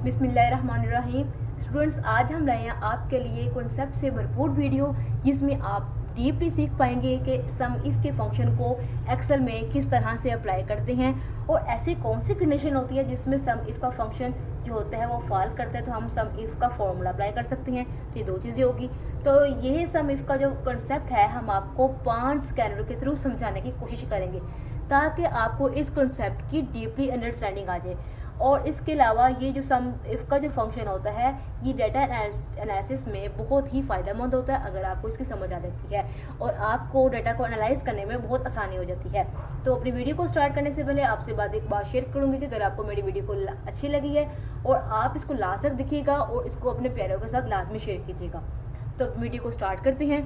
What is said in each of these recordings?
बिस्मिल्लाहिर्रहमानिर्रहीम। स्टूडेंट्स, आज हम लाए हैं आपके लिए कॉन्सेप्ट से भरपूर वीडियो जिसमें आप डीपली सीख पाएंगे कि सम इफ के फंक्शन को एक्सेल में किस तरह से अप्लाई करते हैं और ऐसी कौन सी कंडीशन होती है जिसमें सम इफ का फंक्शन जो होता है वो फॉल करता है तो हम सम इफ का फॉर्मूला अप्लाई कर सकते हैं। तो ये दो चीज़ें होगी। तो यही सम इफ का जो कॉन्सेप्ट है हम आपको 5 स्कैनर के थ्रू समझाने की कोशिश करेंगे ताकि आपको इस कॉन्सेप्ट की डीपली अंडरस्टैंडिंग आ जाए। और इसके अलावा ये जो सम इफ का जो फंक्शन होता है ये डाटा एनालिसिस में बहुत ही फ़ायदेमंद होता है अगर आपको इसकी समझ आ जाती है और आपको डाटा को एनालाइज करने में बहुत आसानी हो जाती है। तो अपनी वीडियो को स्टार्ट करने से पहले आपसे एक बात शेयर करूंगी कि अगर आपको मेरी वीडियो को अच्छी लगी है और आप इसको लास्ट तक देखिएगा और इसको अपने प्यारों के साथ लाजमी शेयर कीजिएगा। तो वीडियो को स्टार्ट करते हैं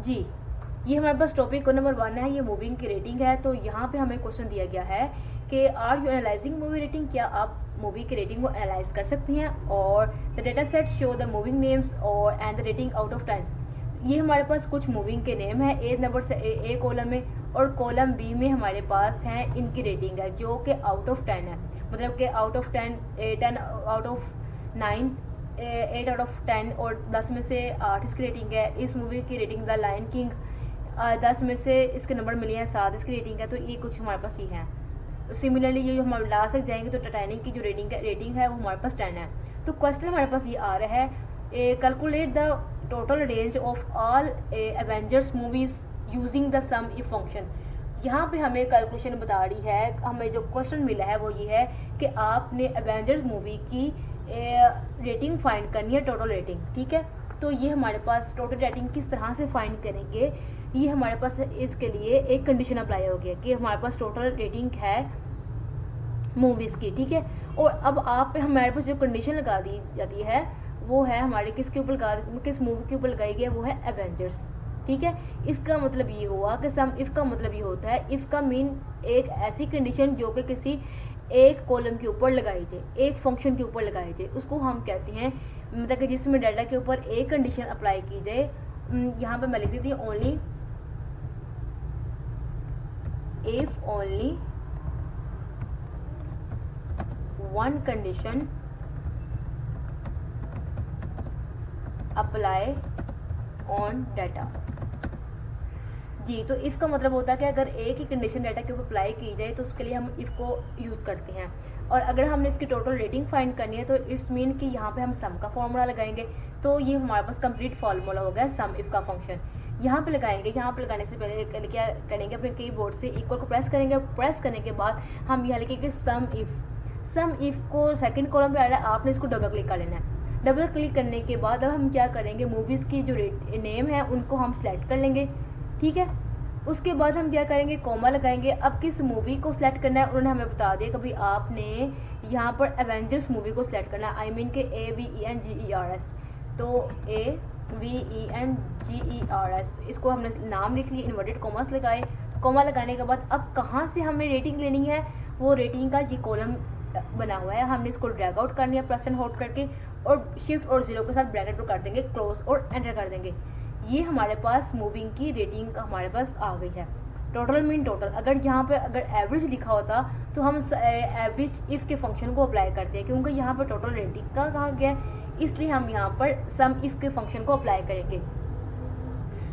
जी। ये हमारे पास टॉपिक नंबर 1 है, ये मूविंग की रेटिंग है। तो यहाँ पे हमें क्वेश्चन दिया गया है कि are you analysing movie rating, क्या आप मूवी की रेटिंग को एनालाइज कर सकती हैं। और the data set show the moving names और and the rating out of 10। ये हमारे पास कुछ मूविंग के नेम है ए नंबर से ए कॉलम में और कॉलम बी में हमारे पास हैं इनकी रेटिंग है जो कि आउट ऑफ 10 है। मतलब कि out of 10 10 out of 9 8 out of 10 और 10 में से 8 इसकी रेटिंग है। इस मूवी की रेटिंग द लायन किंग 10 में से इसके नंबर मिले हैं 7 इसकी रेटिंग है। तो ये कुछ हमारे पास ही है। सिमिलरली ये जो हम लास्ट तक जाएंगे तो टाइटैनिक की जो रेटिंग है वो हमारे पास 10 है। तो क्वेश्चन हमारे पास ये आ रहा है, calculate the total range of all Avengers movies using the sum if function. यहाँ पे हमें कैलकुलेशन बता रही है, हमें जो क्वेश्चन मिला है वो ये है कि आपने एवेंजर्स मूवी की रेटिंग फाइंड करनी है, टोटल रेटिंग। ठीक है, तो ये हमारे पास टोटल रेटिंग किस तरह से फाइंड करेंगे, ये हमारे पास इसके लिए एक कंडीशन अप्लाई हो गया कि हमारे पास टोटल रेटिंग है मूवीज़ की। ठीक है, और अब आप हमारे पास जो कंडीशन लगा दी जाती है वो है हमारे किसके ऊपर किस मूवी के ऊपर लगाई गई है, वो है एवेंजर्स। ठीक है, इसका मतलब ये हुआ कि सम इफ का मतलब ये होता है, इफ का मीन एक ऐसी कंडीशन जो कि किसी एक कॉलम के ऊपर लगाई जाए, एक फंक्शन के ऊपर लगाई जाए, उसको हम कहते हैं, मतलब कि जिसमें डाटा के ऊपर एक कंडीशन अप्लाई की जाए। यहाँ पे मैं लिख देती हूँ only if only one condition apply on data। जी, तो इफ़ का मतलब होता है कि अगर एक ही कंडीशन डाटा के ऊपर अप्लाई की जाए तो उसके लिए हम इफ़ को यूज़ करते हैं। और अगर हमने इसकी टोटल रेटिंग फाइंड करनी है तो इट्स मीन कि यहाँ पे हम सम का फॉर्मूला लगाएंगे। तो ये हमारे पास कंप्लीट फार्मूला हो गया सम इफ़ का फंक्शन। यहाँ पे लगाएंगे, यहाँ पे लगाने से पहले क्या करेंगे, अपने कीबोर्ड से इक्वल को प्रेस करेंगे। प्रेस करने के बाद हम यहाँ लिखेंगे सम इफ़ को सेकंड कॉलम पे आ रहा है, आपने इसको डबल क्लिक कर लेना है। डबल क्लिक करने के बाद अब हम क्या करेंगे, मूवीज़ की जो नेम है उनको हम सेलेक्ट कर लेंगे। ठीक है, उसके बाद हम क्या करेंगे, कॉमा लगाएंगे। अब किस मूवी को सिलेक्ट करना है उन्होंने हमें बता दिया कि भाई आपने यहाँ पर एवेंजर्स मूवी को सिलेक्ट करना है, आई मीन के AVENGERS। तो AVENGERS, इसको हमने नाम लिख लिया, इन्वर्टेड कॉमास लगाए। कॉमा लगाने के बाद अब कहाँ से हमने रेटिंग लेनी है, वो रेटिंग का ये कॉलम बना हुआ है, हमने इसको ड्रैग आउट करनी है प्लस एंड होल्ड करके और शिफ्ट और 0 के साथ ब्रैकेट कर देंगे, क्लोज और एंटर कर देंगे। ये हमारे पास मूविंग की रेटिंग हमारे पास आ गई है। टोटल मीन टोटल, अगर यहाँ पे अगर एवरेज लिखा होता तो हम एवरेज इफ़ के फंक्शन को अप्लाई करते हैं, क्योंकि यहाँ पर टोटल रेटिंग का कहा गया है, इसलिए हम यहाँ पर सम इफ़ के फंक्शन को अप्लाई करेंगे।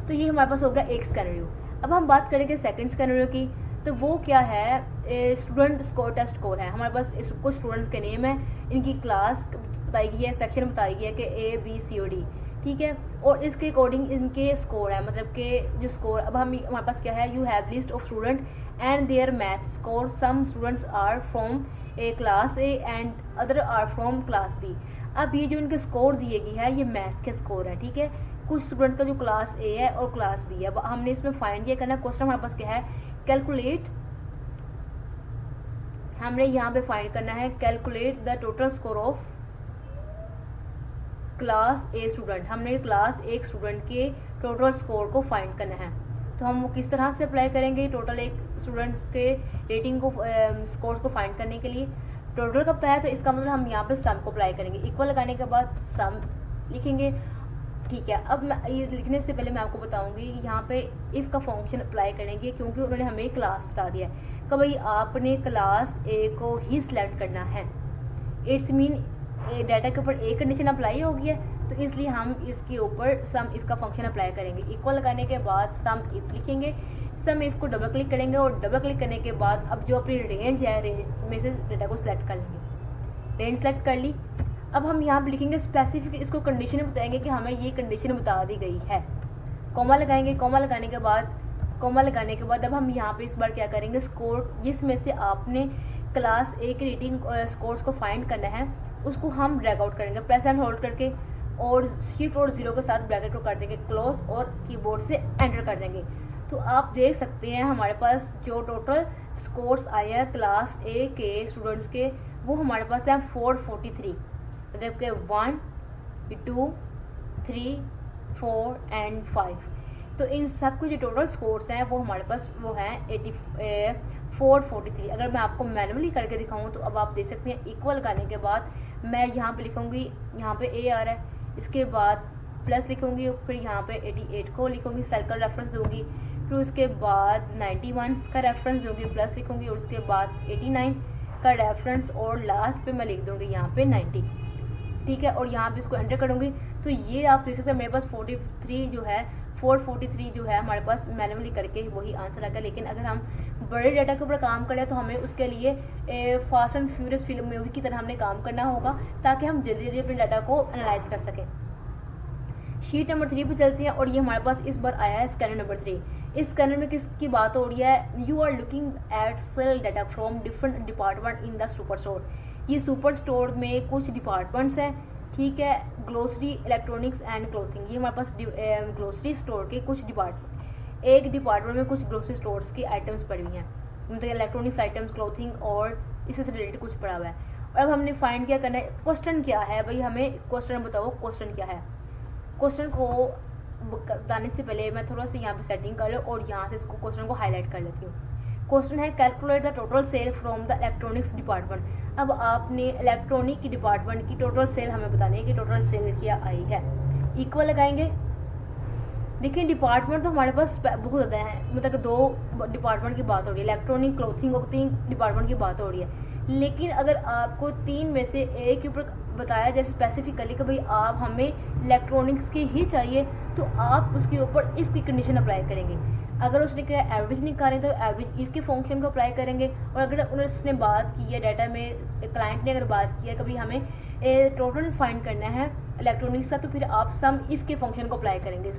तो ये हमारे पास हो गया एक स्कैनरियो। अब हम बात करेंगे सेकंड स्कैनरियो की। तो वो क्या है, स्टूडेंट स्कोर टेस्ट स्कोर है। हमारे पास कुछ स्टूडेंट्स के नेम है, इनकी क्लास बताई गई है, सेक्शन बताई गई है कि ABCD। ठीक है, और इसके अकॉर्डिंग इनके स्कोर है, मतलब कि जो स्कोर अब हमारे पास क्या है, you have list of student and their math score, some students are from class A and other are from class B। अब ये जो इनके स्कोर दिए गई है ये मैथ के स्कोर है। ठीक है, कुछ स्टूडेंट्स का जो क्लास A है और क्लास B है। अब हमने इसमें फाइंड किया करना, क्वेश्चन हमारे पास क्या है, कैलकुलेट, हमने यहाँ पे फाइंड करना है calculate the total score of class A student. हमने क्लास एक स्टूडेंट के टोटल स्कोर को फाइंड करना है। तो हम वो किस तरह से अप्लाई करेंगे, टोटल एक स्टूडेंट्स के रेटिंग को स्कोर को फाइंड करने के लिए टोटल का बताया, तो इसका मतलब हम यहाँ पे सम को अप्लाई करेंगे। इक्वल लगाने के बाद सम लिखेंगे। ठीक है, अब मैं ये लिखने से पहले मैं आपको बताऊंगी कि यहाँ पे इफ़ का फंक्शन अप्लाई करेंगे, क्योंकि उन्होंने हमें क्लास बता दिया है कि भाई आपने क्लास A को ही सिलेक्ट करना है। इट्स मीन डाटा के ऊपर एक कंडीशन अप्लाई होगी है, तो इसलिए हम इसके ऊपर सम इफ़ का फंक्शन अप्लाई करेंगे। इक्वल लगाने के बाद सम इफ़ लिखेंगे, सम इफ़ को डबल क्लिक करेंगे और डबल क्लिक करने के बाद अब जो अपनी रेंज है, रेंज में से डाटा को सिलेक्ट कर लेंगे। रेंज सेलेक्ट कर ली। अब हम यहाँ पर लिखेंगे स्पेसिफिक, इसको कंडीशन बताएंगे कि हमें ये कंडीशन बता दी गई है। कॉमा लगाएंगे, कॉमा लगाने के बाद अब हम यहाँ पे इस बार क्या करेंगे, स्कोर जिसमें से आपने क्लास ए की रेटिंग स्कोर्स को फाइंड करना है उसको हम ड्रैग आउट करेंगे प्रेस एंड होल्ड करके, और शिफ्ट और 0 के साथ ब्रैकेट को कर देंगे क्लोज और कीबोर्ड से एंटर कर देंगे। तो आप देख सकते हैं हमारे पास जो टोटल स्कोर्स आए हैं क्लास ए के स्टूडेंट्स के, वो हमारे पास है 443, मतलब के 1, 2, 3, 4 एंड 5। तो इन सब के जो टोटल स्कोर्स हैं वो हमारे पास वो हैं 443। अगर मैं आपको मैनुअली करके दिखाऊं तो अब आप देख सकते हैं इक्वल करने के बाद मैं यहाँ पे लिखूँगी, यहाँ पे ए आ रहा है, इसके बाद प्लस लिखूँगी, फिर यहाँ पे 88 को लिखूँगी, सेल का रेफरेंस दूँगी, फिर उसके बाद 91 का रेफरेंस दूँगी, प्लस लिखूँगी, और उसके बाद 89 का रेफरेंस, और लास्ट पे मैं लिख दूँगी यहाँ पे 90। ठीक है, और यहाँ पे इसको एंटर करूँगी। तो ये आप देख सकते हैं मेरे पास 443 जो है हमारे पास मैनुअली करके वही आंसर आ गया। लेकिन अगर हम बड़े डाटा के ऊपर काम करें तो हमें उसके लिए fast and furious film movie की तरह हमने काम करना होगा, ताकि हम जल्दी जल्दी अपने डाटा को एनालाइज कर सकें। शीट नंबर 3 पे चलते हैं, और ये हमारे पास इस बार आया है स्कैनर नंबर 3। इस स्कैनर में किसकी बात हो रही है, you are looking at sale data from different department in the super store. ये सुपर स्टोर में कुछ डिपार्टमेंट्स हैं, ठीक है, ग्लोसरी, इलेक्ट्रॉनिक्स एंड क्लोथिंग। ये हमारे पास ग्लोसरी स्टोर के कुछ डिपार्टमेंट, एक डिपार्टमेंट में कुछ ग्लोसरी स्टोर्स की आइटम्स पड़ी हुई हैं, मतलब इलेक्ट्रॉनिक्स आइटम्स, क्लोथिंग और इससे रिलेटेड कुछ पड़ा हुआ है। और अब हमने फाइंड क्या करना है, क्वेश्चन क्या है भाई, हमें क्वेश्चन बताओ क्वेश्चन क्या है। क्वेश्चन को बताने से पहले मैं थोड़ा सा यहाँ पे सेटिंग कर लूँ और यहाँ से इसको क्वेश्चन को हाईलाइट कर लेती हूँ। क्वेश्चन है calculate the total sale from the electronics department. अब आपने इलेक्ट्रॉनिक की डिपार्टमेंट की टोटल सेल हमें बतानी है कि टोटल सेल क्या आई है। इक्वल लगाएंगे। देखिए डिपार्टमेंट तो हमारे पास बहुत ज़्यादा है, मतलब कि 2 डिपार्टमेंट की बात हो रही है, इलेक्ट्रॉनिक, क्लोथिंग और 3 डिपार्टमेंट की बात हो रही है। लेकिन अगर आपको 3 में से एक के ऊपर बताया जाए स्पेसिफिकली कि भाई आप हमें इलेक्ट्रॉनिक्स की ही चाहिए, तो आप उसके ऊपर इफ़ की कंडीशन अप्लाई करेंगे। अगर उसने क्या एवरेज निकालें तो एवरेज इफ़ के फंक्शन को अप्लाई करेंगे। और अगर उसने बात की है डाटा में, क्लाइंट ने अगर बात की है कभी हमें टोटल फाइंड करना है इलेक्ट्रॉनिक्स का, तो फिर आप सम इफ़ के फंक्शन को अप्लाई करेंगे।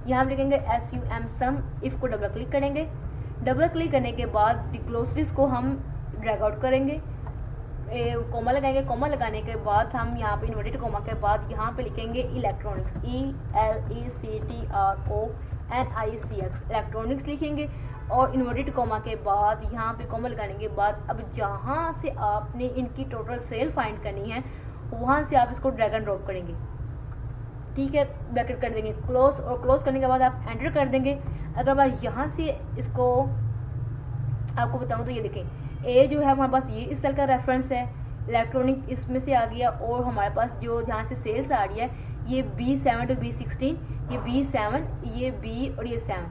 यहाँ हम लिखेंगे SUM सम इफ़ को डबल क्लिक करेंगे। डबल क्लिक करने के बाद ग्लोसरीज को हम ड्रैग आउट करेंगे, कोमा लगाएंगे। कोमा लगाने के बाद हम यहाँ पे इन्वर्टेड कोमा के बाद यहाँ पे लिखेंगे इलेक्ट्रॉनिक्स, ELECTRONICS इलेक्ट्रॉनिक्स लिखेंगे। और इन्वर्टेड कोमा के बाद यहाँ पे कोमा लगाने के बाद अब जहाँ से आपने इनकी टोटल सेल फाइंड करनी है वहाँ से आप इसको ड्रैग एंड ड्रॉप करेंगे, ठीक है, ब्रैकेट कर देंगे क्लोज, और क्लोज करने के बाद आप एंटर कर देंगे। अगर मैं यहाँ से इसको आपको बताऊँ तो ये देखें, ए जो है हमारे पास ये इस सेल का रेफरेंस है, इलेक्ट्रॉनिक इसमें से आ गया, और हमारे पास जो जहाँ से सेल्स आ रही है ये B7 to B16, ये B7, ये B और ये 7,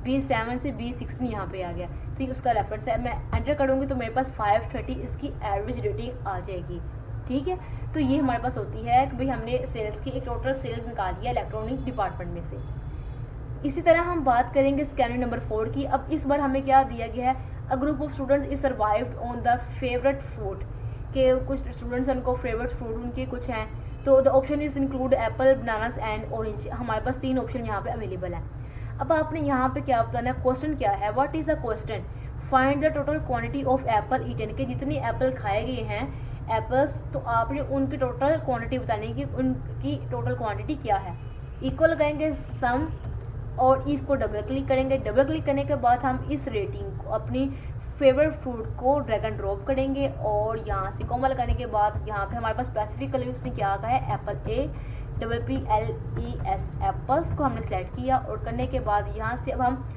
B7 से B16 यहाँ पे आ गया, तो ये उसका रेफरेंस है। मैं एंटर करूँगी तो मेरे पास 530 इसकी एवरेज रेटिंग आ जाएगी, ठीक है। तो ये हमारे पास होती है कि भाई हमने सेल्स की एक टोटल सेल्स निकाली है इलेक्ट्रॉनिक डिपार्टमेंट में से। इसी तरह हम बात करेंगे स्कैनर नंबर 4 की। अब इस बार हमें क्या दिया गया है, a group of students is survived on the favourite fruit, के कुछ स्टूडेंट्स उनको फेवरेट फ्रूट उनके कुछ हैं, तो the option is include Apple, bananas and orange. हमारे पास 3 ऑप्शन यहाँ पे अवेलेबल है। अब आपने यहाँ पे क्या बताना है, क्वेश्चन क्या है, what is the question, find the total quantity of apple eaten, के जितने एप्पल खाए गए हैं एप्पल्स, तो आपने उनकी टोटल क्वांटिटी बतानी कि उनकी टोटल क्वांटिटी क्या है। इक्वल लगाएंगे सम और इफ को डबल क्लिक करेंगे। डबल क्लिक करने के बाद हम इस रेटिंग को अपनी फेवरेट फ्रूट को ड्रैग एंड ड्रॉप करेंगे, और यहाँ से कॉमा लगाने के बाद यहाँ पे हमारे पास स्पेसिफिकली उसने क्या कहा है, एप्पल APPLES एप्पल्स को हमने सेलेक्ट किया। और करने के बाद यहाँ से अब हम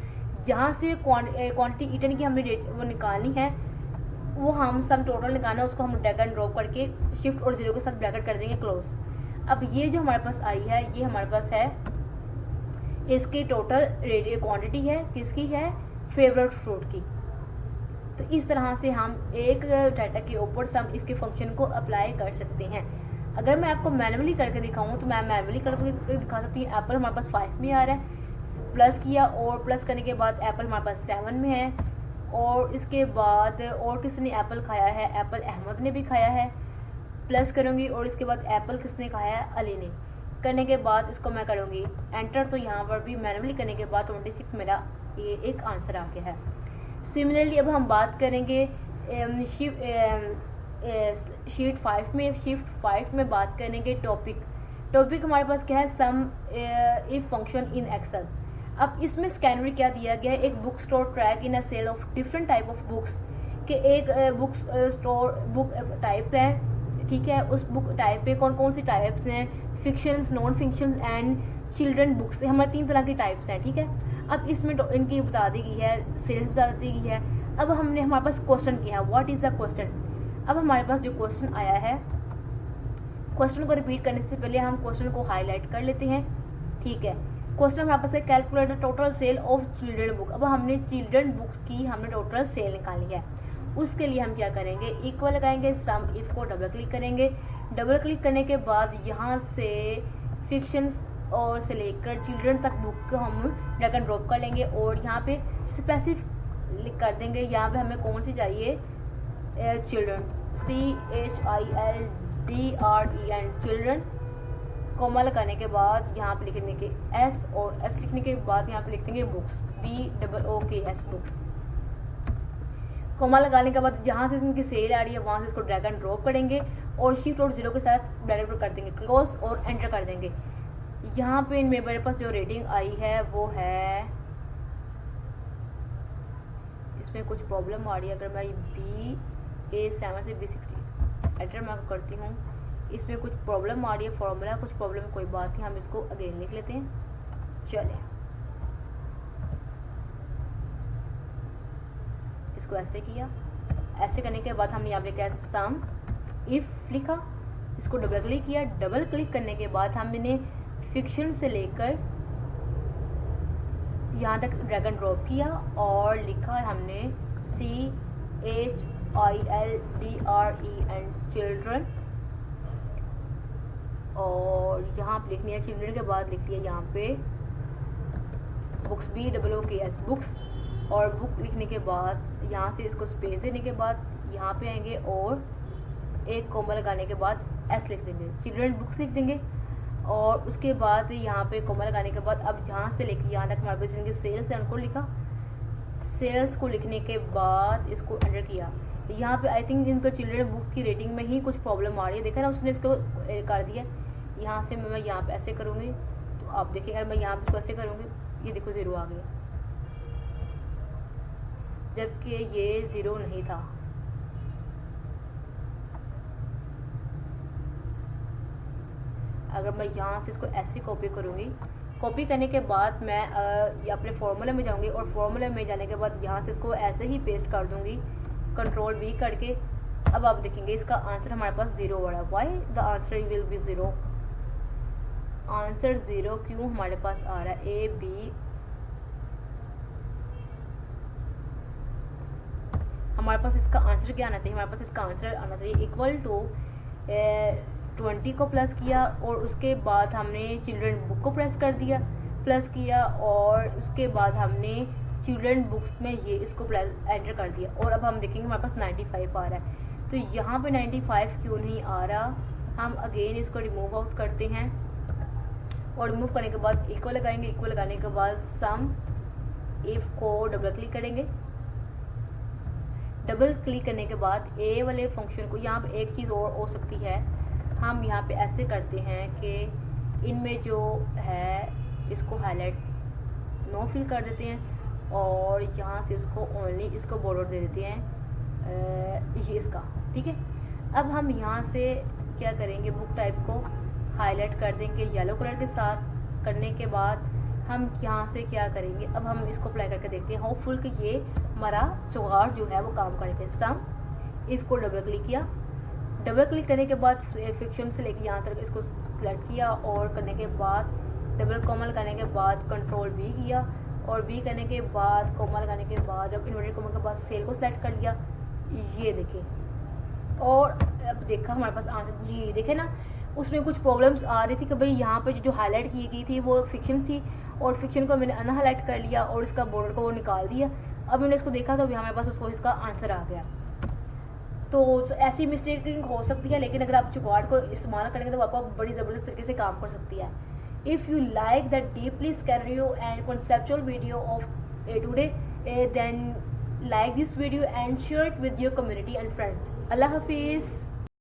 यहाँ से क्वांटिटी ईटन की हमने रेट वो निकालनी है, वो हम सम टोटल निकालना है, उसको हम ड्रैग एंड ड्रॉप करके शिफ्ट और 0 के साथ ब्रैकेट कर देंगे क्लोज। अब ये जो हमारे पास आई है ये हमारे पास है इसकी टोटल क्वांटिटी है, किसकी है, फेवरेट फ्रूट की। तो इस तरह से हम एक डाटा के ऊपर सम इफ के फंक्शन को अप्लाई कर सकते हैं। अगर मैं आपको मैनुअली करके दिखाऊँ तो मैं मैनुअली करके दिखा सकती हूँ। एप्पल हमारे पास 5 में आ रहा है, प्लस किया और प्लस करने के बाद एप्पल हमारे पास 7 में है। और इसके बाद और किसने एप्पल खाया है, एप्पल अहमद ने भी खाया है, प्लस करूँगी। और इसके बाद एप्पल किसने खाया है, अली ने। करने के बाद इसको मैं करूँगी एंटर, तो यहाँ पर भी मैनुअली करने के बाद 26 मेरा ये एक आंसर आ गया है। सिमिलरली अब हम बात करेंगे शीट 5 में। शिफ्ट 5 में बात करेंगे टॉपिक हमारे पास क्या है, sum if function in Excel. अब इसमें स्कैनरी क्या दिया गया है, एक book store track in a sale of different type of books, के एक बुक स्टोर बुक टाइप है, ठीक है। उस बुक टाइप पे कौन कौन सी टाइप्स हैं, fictions, non fictions and children books, हमारे 3 तरह की टाइप्स हैं, ठीक है। अब इसमें इनकी बता दी गई है, सेल्स बता दी गई है। अब हमने हमारे पास क्वेश्चन किया है, व्हाट इज़ द क्वेश्चन। अब हमारे पास जो क्वेश्चन आया है, क्वेश्चन को रिपीट करने से पहले हम क्वेश्चन को हाईलाइट कर लेते हैं, ठीक है। क्वेश्चन हमारे पास है calculate the total sale of children book. अब हमने चिल्ड्रन बुक्स की हमने टोटल सेल निकाली है। उसके लिए हम क्या करेंगे, इक्वल लगाएंगे, सम इफ को डबल क्लिक करेंगे। डबल क्लिक करने के बाद यहाँ से फिक्शंस और से लेकर चिल्ड्रन तक बुक को हम ड्रैग एंड ड्रॉप कर लेंगे और यहाँ पे स्पेसिफिक कर देंगे। यहाँ पे हमें कौन सी चाहिए, चिल्ड्रन, CHILDREN, चिल्ड्रन। कोमा लगाने के बाद यहाँ पे लिखने के S और S लिखने के बाद यहाँ पे लिख देंगे बुक्स, BOOKS बुक्स। कोमा लगाने के बाद जहाँ से इनकी सेल आ रही है वहाँ से इसको ड्रैग एंड ड्रॉप करेंगे और शिफ्ट और 0 के साथ ड्रैग एंड ड्रॉप कर देंगे, क्लोज और एंटर कर देंगे। यहाँ पे मेरे पास जो रेटिंग आई है वो है, इसमें कुछ प्रॉब्लम आ रही है। अगर मैं BA7 से B60 एंटर मैं करती हूँ, इसमें कुछ प्रॉब्लम आ रही है, फॉर्मूला कुछ प्रॉब्लम, कोई बात नहीं, हम इसको अगेन लिख लेते हैं। चले इसको ऐसे किया, ऐसे करने के बाद हमने यहाँ पे क्या सम इफ लिखा, इसको डबल क्लिक किया। डबल क्लिक करने के बाद हमने फिक्शन से लेकर यहाँ तक ड्रैग एंड ड्रॉप किया और लिखा हमने CHILDREN, चिल्ड्रन। और यहाँ पे लिखनी है चिल्ड्रन के बाद लिख दिया यहाँ पे बुक्स, BOOKS बुक्स। और बुक लिखने के बाद यहाँ से इसको स्पेस देने के बाद यहाँ पे आएंगे और एक कोमा लगाने के बाद S लिख देंगे, चिल्ड्रन बुक्स लिख देंगे। और उसके बाद यहाँ पे कोमा लगाने के बाद अब जहाँ से लेके यहाँ तक हमारे पास इनके सेल्स है उनको लिखा, सेल्स को लिखने के बाद इसको एंटर किया। यहाँ पे आई थिंक इनको चिल्ड्रन बुक की रेटिंग में ही कुछ प्रॉब्लम आ रही है, देखा ना, उसने इसको कर दिया। यहाँ से मैं यहाँ पे ऐसे करूँगी तो आप देखिए, अगर मैं यहाँ पे इसको ऐसे करूँगी, ये देखो 0 आ गया, जबकि ये 0 नहीं था। अगर मैं यहाँ से इसको ऐसे कॉपी करूँगी, कॉपी करने के बाद मैं अपने फॉर्मूले में जाऊँगी और फॉर्मूले में जाने के बाद यहाँ से इसको ऐसे ही पेस्ट कर दूँगी, कंट्रोल V करके। अब आप देखेंगे इसका आंसर हमारे पास 0 हो रहा है। Why the answer will be 0, answer 0 क्यों हमारे पास आ रहा है, A B। हमारे पास इसका आंसर क्या आना चाहिए, हमारे पास इसका आंसर आना चाहिए इक्वल टू 20 को प्लस किया और उसके बाद हमने चिल्ड्रन बुक को प्रेस कर दिया, प्लस किया और उसके बाद हमने चिल्ड्रन बुक्स में ये इसको एंटर कर दिया। और अब हम देखेंगे हमारे पास 95 आ रहा है, तो यहाँ पे 95 क्यों नहीं आ रहा, हम अगेन इसको रिमूव आउट करते हैं और रिमूव करने के बाद इक्वल लगाएंगे। इक्वल लगाने के बाद सम इफ को डबल क्लिक करेंगे। डबल क्लिक करने के बाद ए वाले फंक्शन को, यहाँ पे एक चीज़ और हो सकती है, हम यहाँ पे ऐसे करते हैं कि इनमें जो है इसको हाईलाइट नो फिल कर देते हैं और यहाँ से इसको ओनली इसको बॉर्डर दे देते हैं ये इसका, ठीक है। अब हम यहाँ से क्या करेंगे, बुक टाइप को हाईलाइट कर देंगे येलो कलर के साथ। करने के बाद हम यहाँ से क्या करेंगे, अब हम इसको अप्लाई करके देखते हैं, होपफुल कि ये हमारा जुगाड़ जो है वो काम करेगा। सम इफ को डबल क्लिक किया, डबल क्लिक करने के बाद फिक्शन से लेके यहाँ तक इसको सिलेक्ट किया और करने के बाद डबल कॉमा लगाने के बाद कंट्रोल V किया और V करने के बाद कॉमा लगाने के बाद जब इन्वर्टेड कॉमा के बाद सेल को सिलेक्ट कर लिया, ये देखिए। और अब देखा हमारे पास आंसर जी, देखे ना, उसमें कुछ प्रॉब्लम्स आ रही थी कि भाई यहाँ पे जो हाईलाइट की गई थी वो फिक्शन थी, और फिक्शन को मैंने अनहाईलाइट कर लिया और इसका बॉर्डर को वो निकाल दिया। अब मैंने इसको देखा तो हमारे पास उसको इसका आंसर आ गया। तो ऐसी मिस्टेकिंग हो सकती है, लेकिन अगर आप जुगाड़ को इस्तेमाल करेंगे तो आपको बड़ी ज़बरदस्त तरीके से काम कर सकती है। If you like that deeply scenario and conceptual video of today, then like this video and share it with your community and friends. Allah Hafiz.